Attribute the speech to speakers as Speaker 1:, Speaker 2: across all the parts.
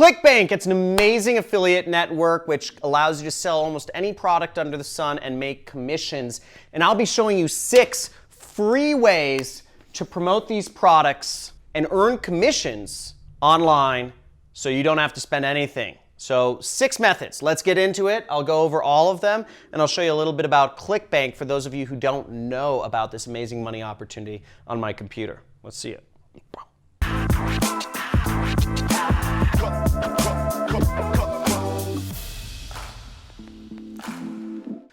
Speaker 1: ClickBank, it's an amazing affiliate network which allows you to sell almost any product under the sun and make commissions. And I'll be showing you 6 free ways to promote these products and earn commissions online so you don't have to spend anything. So 6 methods. Let's get into it. I'll go over all of them and I'll show you a little bit about ClickBank for those of you who don't know about this amazing money opportunity on my computer. Let's see it.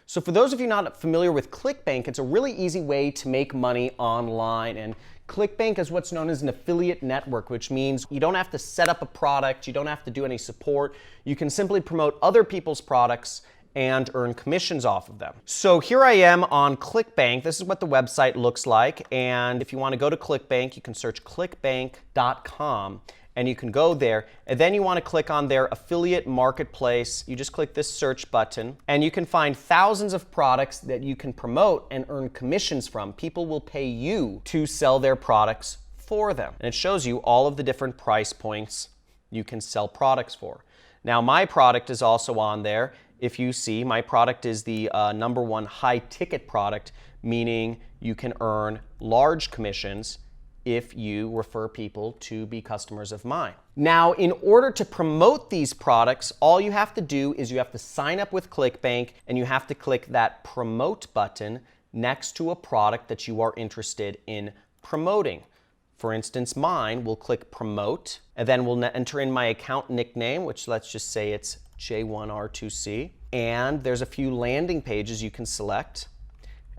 Speaker 1: So for those of you not familiar with ClickBank, it's a really easy way to make money online. And ClickBank is what's known as an affiliate network, which means you don't have to set up a product, you don't have to do any support. You can simply promote other people's products and earn commissions off of them. So here I am on ClickBank. This is what the website looks like. And if you want to go to ClickBank, you can search clickbank.com. And you can go there, and then you want to click on their affiliate marketplace. You just click this search button, and you can find thousands of products that you can promote and earn commissions from. People will pay you to sell their products for them. And it shows you all of the different price points you can sell products for. Now, my product is also on there. If you see, my product is the #1 high ticket product, meaning you can earn large commissions if you refer people to be customers of mine. Now, in order to promote these products, all you have to do is you have to sign up with ClickBank and you have to click that promote button next to a product that you are interested in promoting. For instance, mine, we'll click promote, and then we'll enter in my account nickname, which let's just say it's J1R2C. And there's a few landing pages you can select.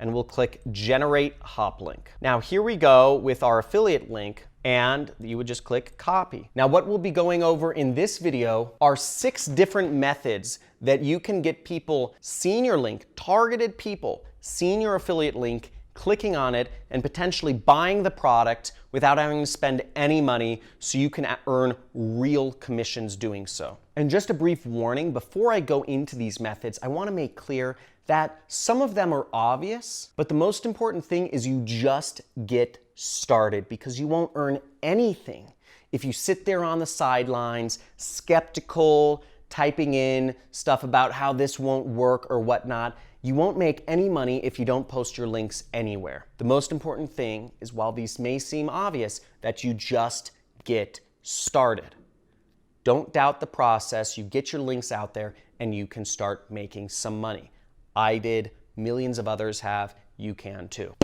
Speaker 1: And we'll click generate hop link. Now here we go with our affiliate link, and you would just click copy. Now what we'll be going over in this video are 6 different methods that you can get people seeing your link, targeted people seeing your affiliate link, clicking on it, and potentially buying the product without having to spend any money, so you can earn real commissions doing so. And just a brief warning, before I go into these methods, I want to make clear that some of them are obvious, but the most important thing is you just get started, because you won't earn anything if you sit there on the sidelines, skeptical, typing in stuff about how this won't work or whatnot. You won't make any money if you don't post your links anywhere. The most important thing is, while these may seem obvious, that you just get started. Don't doubt the process. You get your links out there and you can start making some money. I did, millions of others have, you can too.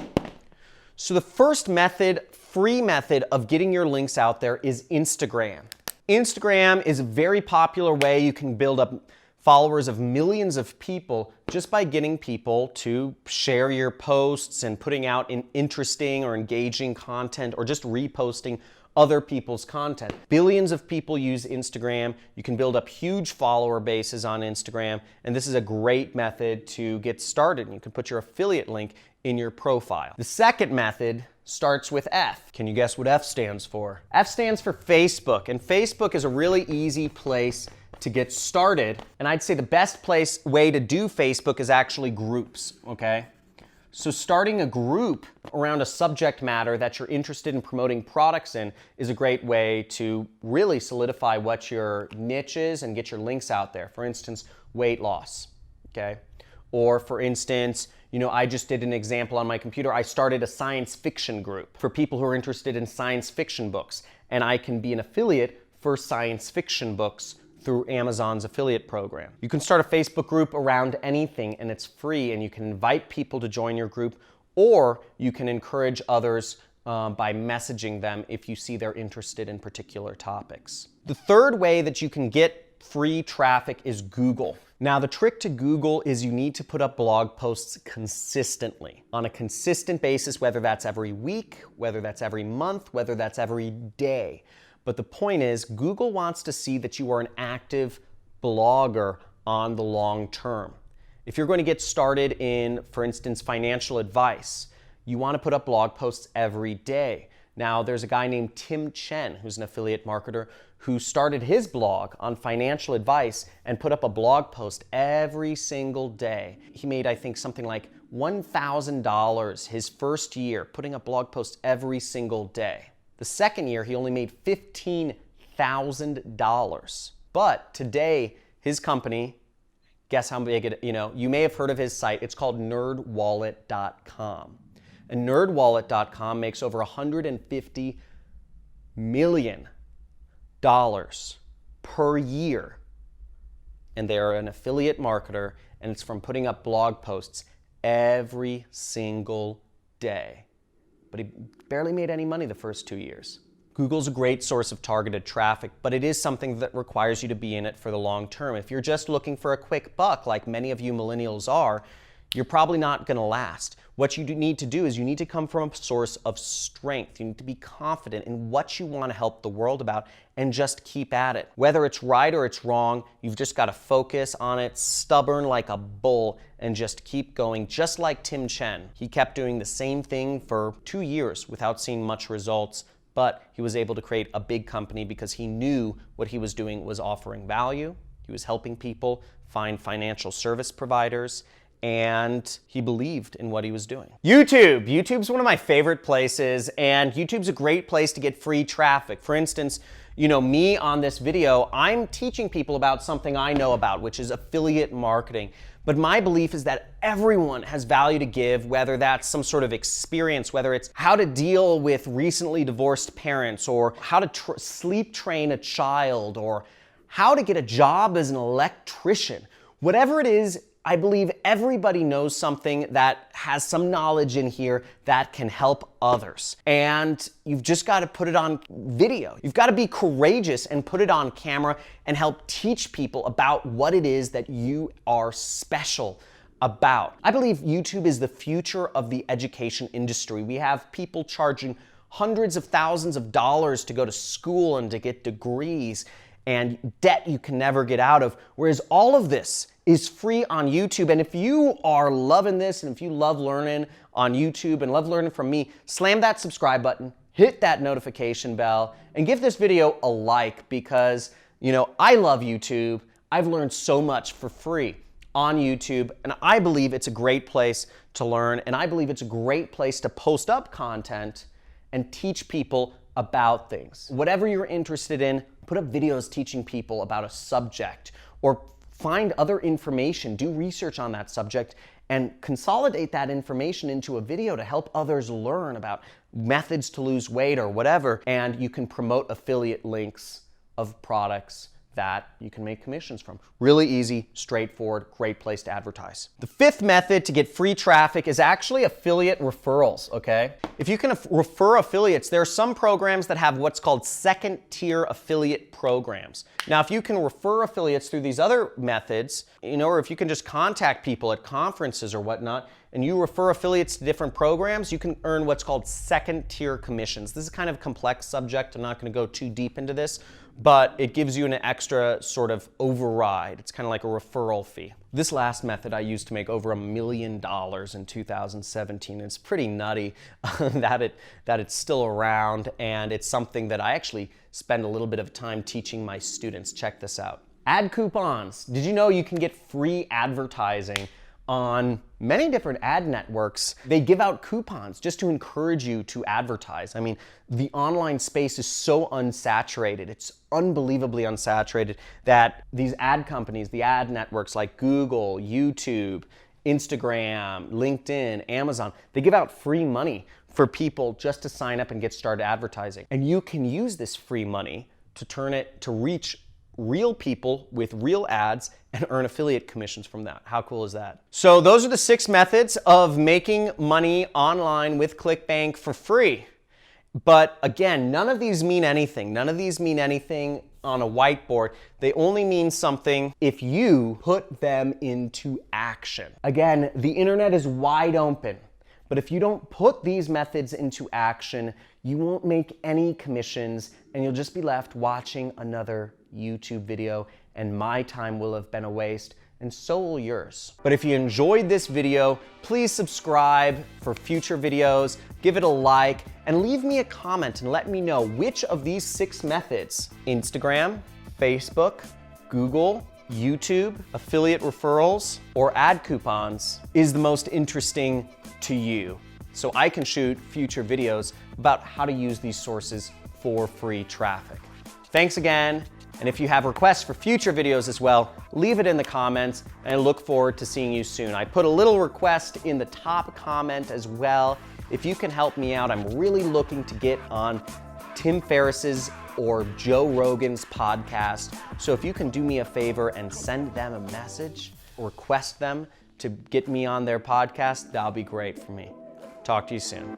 Speaker 1: So the first method, free method of getting your links out there is Instagram. Instagram is a very popular way you can build up followers of millions of people just by getting people to share your posts and putting out interesting or engaging content, or just reposting other people's content. Billions of people use Instagram. You can build up huge follower bases on Instagram, and this is a great method to get started. You can put your affiliate link in your profile. The second method starts with F. Can you guess what F stands for? F stands for Facebook, and Facebook is a really easy place to get started. And I'd say the best way to do Facebook is actually groups, okay? So starting a group around a subject matter that you're interested in promoting products in is a great way to really solidify what your niche is and get your links out there. For instance, weight loss, okay? Or for instance, I just did an example on my computer. I started a science fiction group for people who are interested in science fiction books, and I can be an affiliate for science fiction books through Amazon's affiliate program. You can start a Facebook group around anything, and it's free, and you can invite people to join your group, or you can encourage others by messaging them if you see they're interested in particular topics. The third way that you can get free traffic is Google. Now, the trick to Google is you need to put up blog posts consistently, on a consistent basis, whether that's every week, whether that's every month, whether that's every day. But the point is, Google wants to see that you are an active blogger on the long term. If you're going to get started in, for instance, financial advice, you want to put up blog posts every day. Now, there's a guy named Tim Chen, who's an affiliate marketer, who started his blog on financial advice and put up a blog post every single day. He made, I think, something like $1,000 his first year, putting up blog posts every single day. The second year, he only made $100,000. But today, his company, guess how big it, you may have heard of his site. It's called nerdwallet.com. And nerdwallet.com makes over $150 million per year. And they're an affiliate marketer, and it's from putting up blog posts every single day. But he barely made any money the first 2 years. Google's a great source of targeted traffic, but it is something that requires you to be in it for the long term. If you're just looking for a quick buck, like many of you millennials are, you're probably not going to last. What you need to do is you need to come from a source of strength. You need to be confident in what you want to help the world about and just keep at it. Whether it's right or it's wrong, you've just got to focus on it, stubborn like a bull, and just keep going, just like Tim Chen. He kept doing the same thing for 2 years without seeing much results, but he was able to create a big company because he knew what he was doing was offering value. He was helping people find financial service providers, and he believed in what he was doing. YouTube's one of my favorite places, and YouTube's a great place to get free traffic. For instance, me on this video, I'm teaching people about something I know about, which is affiliate marketing. But my belief is that everyone has value to give, whether that's some sort of experience, whether it's how to deal with recently divorced parents, or how to sleep train a child, or how to get a job as an electrician. Whatever it is, I believe everybody knows something that has some knowledge in here that can help others. And you've just got to put it on video. You've got to be courageous and put it on camera and help teach people about what it is that you are special about. I believe YouTube is the future of the education industry. We have people charging hundreds of thousands of dollars to go to school and to get degrees and debt you can never get out of, whereas all of this is free on YouTube. And if you are loving this, and if you love learning on YouTube and love learning from me, slam that subscribe button, hit that notification bell, and give this video a like, because I love YouTube. I've learned so much for free on YouTube, and I believe it's a great place to learn, and I believe it's a great place to post up content and teach people about things. Whatever you're interested in, put up videos teaching people about a subject, or find other information, do research on that subject, and consolidate that information into a video to help others learn about methods to lose weight or whatever. And you can promote affiliate links of products that you can make commissions from. Really easy, straightforward, great place to advertise. The fifth method to get free traffic is actually affiliate referrals, okay? If you can refer affiliates, there are some programs that have what's called second-tier affiliate programs. Now, if you can refer affiliates through these other methods, or if you can just contact people at conferences or whatnot, and you refer affiliates to different programs, you can earn what's called second-tier commissions. This is kind of a complex subject. I'm not going to go too deep into this, but it gives you an extra sort of override. It's kind of like a referral fee. This last method I used to make over $1 million in 2017. It's pretty nutty that it's still around, and it's something that I actually spend a little bit of time teaching my students. Check this out. Ad coupons. Did you know you can get free advertising on many different ad networks? They give out coupons just to encourage you to advertise. I mean, the online space is so unsaturated. It's unbelievably unsaturated that these ad companies, the ad networks like Google, YouTube, Instagram, LinkedIn, Amazon, they give out free money for people just to sign up and get started advertising. And you can use this free money to turn it to reach real people with real ads and earn affiliate commissions from that. How cool is that? So those are the 6 methods of making money online with ClickBank for free. But again, none of these mean anything. None of these mean anything on a whiteboard. They only mean something if you put them into action. Again, the internet is wide open. But if you don't put these methods into action, you won't make any commissions, and you'll just be left watching another YouTube video, and my time will have been a waste, and so will yours. But if you enjoyed this video, please subscribe for future videos, give it a like, and leave me a comment and let me know which of these 6 methods, Instagram, Facebook, Google, YouTube, affiliate referrals, or ad coupons, is the most interesting to you, so I can shoot future videos about how to use these sources for free traffic. Thanks again. And if you have requests for future videos as well, leave it in the comments, and I look forward to seeing you soon. I put a little request in the top comment as well. If you can help me out, I'm really looking to get on Tim Ferriss's or Joe Rogan's podcast. So if you can do me a favor and send them a message, request them to get me on their podcast, that'll be great for me. Talk to you soon.